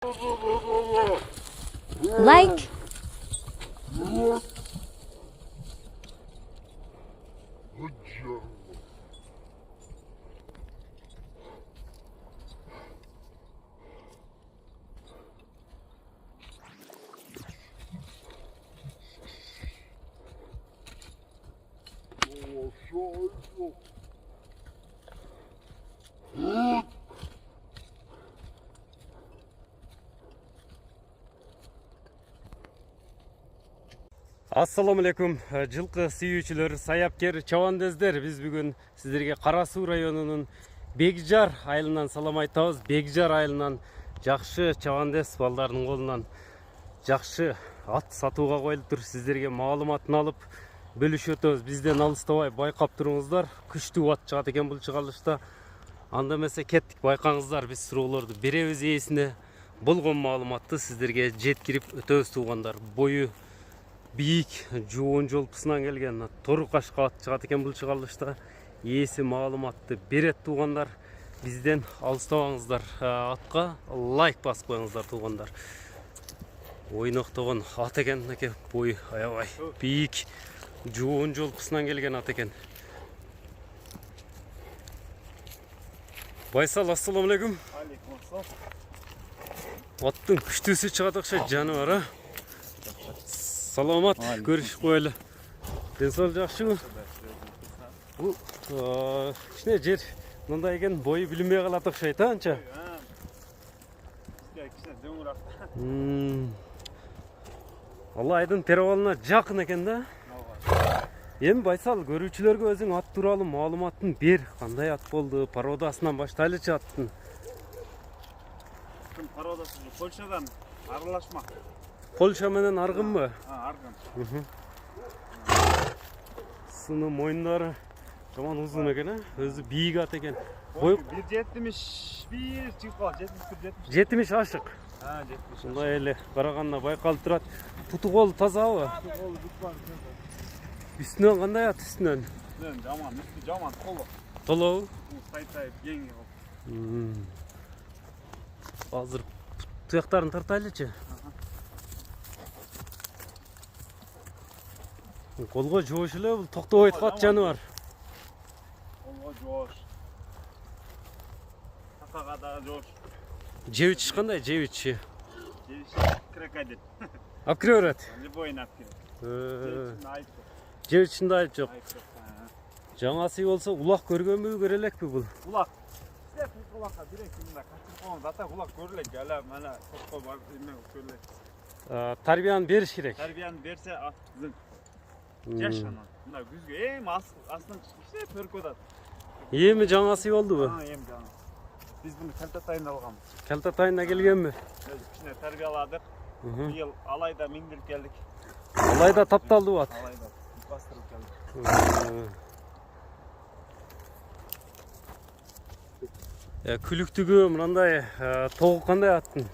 Like. Assalamu alaikum, жылқы сүйүүчүлөр, саяпкер, чабандездер. Биз бүгүн сиздерге Кара Суу районунун Бегжар айылынан салам айтабыз. Бегжар айылынан жакшы чабандез балдардын колунан жакшы ат сатууга коюлуптур. Сиздерге маалыматын алып бөлүшүп өтөбүз. Бизден алыстабай байкап туруңуздар. Күчтүү ат чыгат экен бул чыгарылышта. Анда эмесе кеттик, байкаңыздар. Биз суроолорду беребиз ээсине. Болгон маалыматты сиздерге жеткирип өтөбүз туугандар. Бою бийик, жоон жолпусунан келген тору кашка ат чыгат экен бул чыгарылышта. Ээси маалыматты берет туугандар. Бизден алыстабаңыздар. Атка лайк басып коюңуздар туугандар. Ойноктогон ат экен, эке бою аябай бийик, жоон жолпусунан келген ат экен. Байсал, ассаламу алейкум. Алейкум ассалам. Аттын күчтүүсү чыгат окшойт, жаны бар, а? Саламат, көрүшүп коелу. Денсаулык жакшыбы? Бул кичине жер мындай экен, бою билинбей калат окшойт, а анча? Кичине дөңүрөк. Алла айдын перевалына жакын экен да. Эми Байсал, көрүүчүлөргө өзүң ат тууралуу маалыматын бер. Кандай ат болду? Породасынан баштайлычы аттын. Породасы Польшадан аралашма. Польша менен аргынбы? Аргын. Сыны мойындары жаман узун экен, а? Өзү бийик ат экен. Бою 1.71 чыгып калат, 71. 70 ашык. 70. Мындай эле караганда байкалып турат. Туту кол тазабы? Колу бутпан. Үстүнөн кандай ат үстүнөн? Жаман, үстү жаман, колу. Толобу? Тай кеңи кол. Азыр туяктарын тартайлычы. Колго жоош эле, бул токтобойт кат жаныбар. Колго жоош. Такага да жоош. Жебич кандай жебичи? Жебиш крокодил. Алып кире берет. Любой нап кире. Жебичинде айып жок. Жаңасы болсо улак көргөнбү, көрө элекпи бул? Улак. Улакка бирек мында качып койгон зата улак көрө элек. Ала мана токко бар эме көрө элек. Тарбияны бериш керек. Тарбияны берсе ат зың. Жаш анан. Мына күзгө эми астын кичине төркөдат. Эми жаңасы болдубу? Эми жаңы. Биз буну Калтатайында алганбыз. Калтатайына келгенби? Кичине тарбияладык. Быйыл алайда миндирип келдик. Алайда тапталды ат. Алайда бастырып келдик. Күлүктүгү мындай тогу кандай аттын?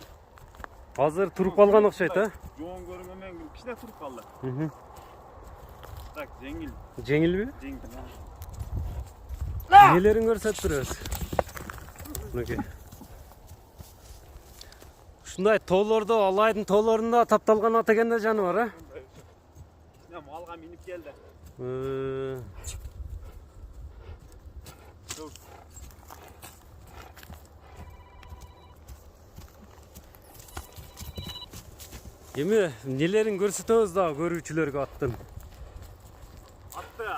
Азыр туруп калган окшойт, а? Жоон көрүнгөн менен кичине туруп калды. Так, жеңил. Жеңилби? Жеңил. Нелерин көрсөтүп турабыз. Мынакей. Ушундай тоолордо, алайдын тоолорунда тапталган ат экен да жаныбар, а? Кичине малга минип келди. Эми нелерин көрсөтөбүз дагы көрүүчүлөргө аттын? Атты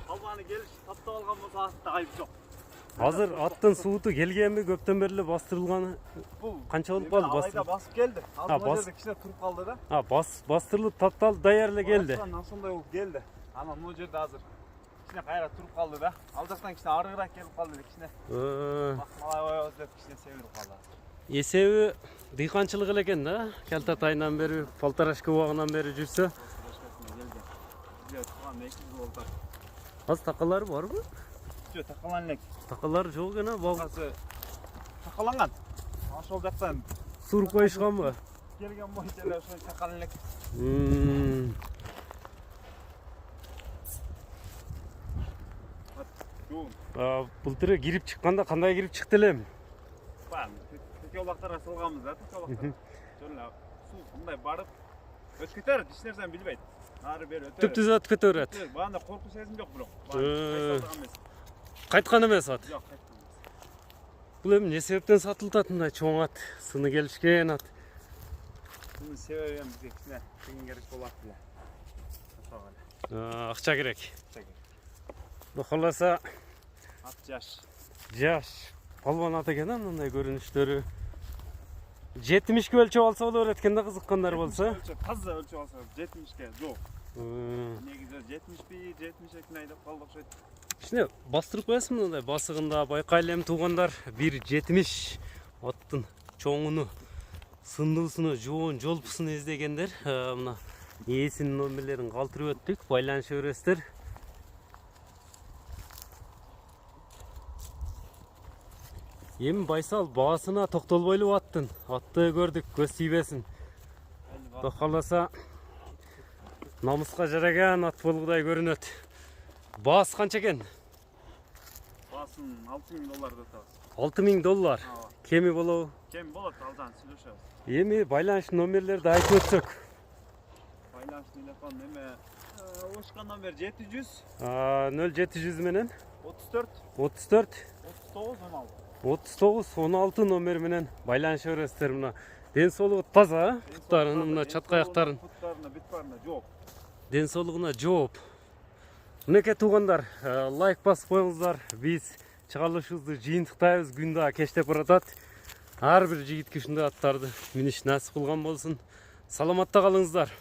албаны келиш таптап алган болсо атта айып жок. Азыр аттын сууту келгенби, көптөн бери эле бастырылганы канча болуп калды? Алайда басып келди. Алдыга жерде кичине туруп калды да. Бастырылып тапталып даяр эле келди. Ошондой болуп келди. Анан могу жерде азыр кичине кайра туруп калды да. Ал жактан кичине арыгыраак келип калды кичине. Малай коебуз деп кичине себирип калды. Эсеби дыйканчылык эле экен да. Калтатайынан бери, Полторашка убагынан бери жүрсө. Аз такалары барбы? Жок, такалан элек. Такалар жок экен, а? Багасы такаланган. Ошол жактан Суруп коюшканбы? Келген боюнча эле ошол такалан элек. Былтыры кирип чыкканда кандай кирип чыкты элем? тике олақтарға салғанбыз да, тике олақтарға. Жолла су мындай барып өтіп кетер, еш нәрсені білбейді. Ары бері өтер. Түп-түз өтіп кете береді. Бағанда қорқу сезім жоқ бірақ. Қайталдыған емес. Қайтқан емес ат. Жоқ, қайтқан емес. Бұл эми не себептен сатылтатындай чоң ат, сыны келишкен ат. Бұның себебі бізге кішкене тегін керек болады біле. Акча керек. Бұл қаласа Ат жаш. жаш палван ат екен мындай көрүнүштөрү. 70 өлчөп алса болор экен да кызыккандар болса. Таза өлчөп алса 70-ке жоқ. Негізі 70 72 айдап қалды окшойт. Кичине бастырып коесуң мындай басыгында байкайлем туугандар 1.70 аттын чоңуну, сындуусуну, жоон жолпусуну издегендер. Мына ээсинин номерлерин калтырып өттүк, байланыша бересиздер. Эми Байсал баасына токтолбойлу аттын. Атты көрдүк, көз тийбесин. Кудай кааласа намыска жараган ат болгудай көрүнөт. Баасы канча экен? Баасын $6.000 атабыз. $6.000. Кеми болобу? Кем болот, алдан сүйлөшөбүз. Эми байланыш номерлерди айтып өтсөк. Байланыш телефон эме Ошкан номер 700 0700 менен 34 34 39 16. 39-16 номер менен байланыша бересиздер. Мына ден соолугу таза, буттарын мына чатка аяктарын буттарына, бүт барына жооп. ден соолугуна жооп. Мынакей туугандар, лайк басып коюңуздар. Биз чыгарылышыбызды жыйынтыктайбыз, күн да кечтеп баратат. Ар бир жигитке ушундай аттарды миниш насип кылган болсун. Саламатта калыңыздар.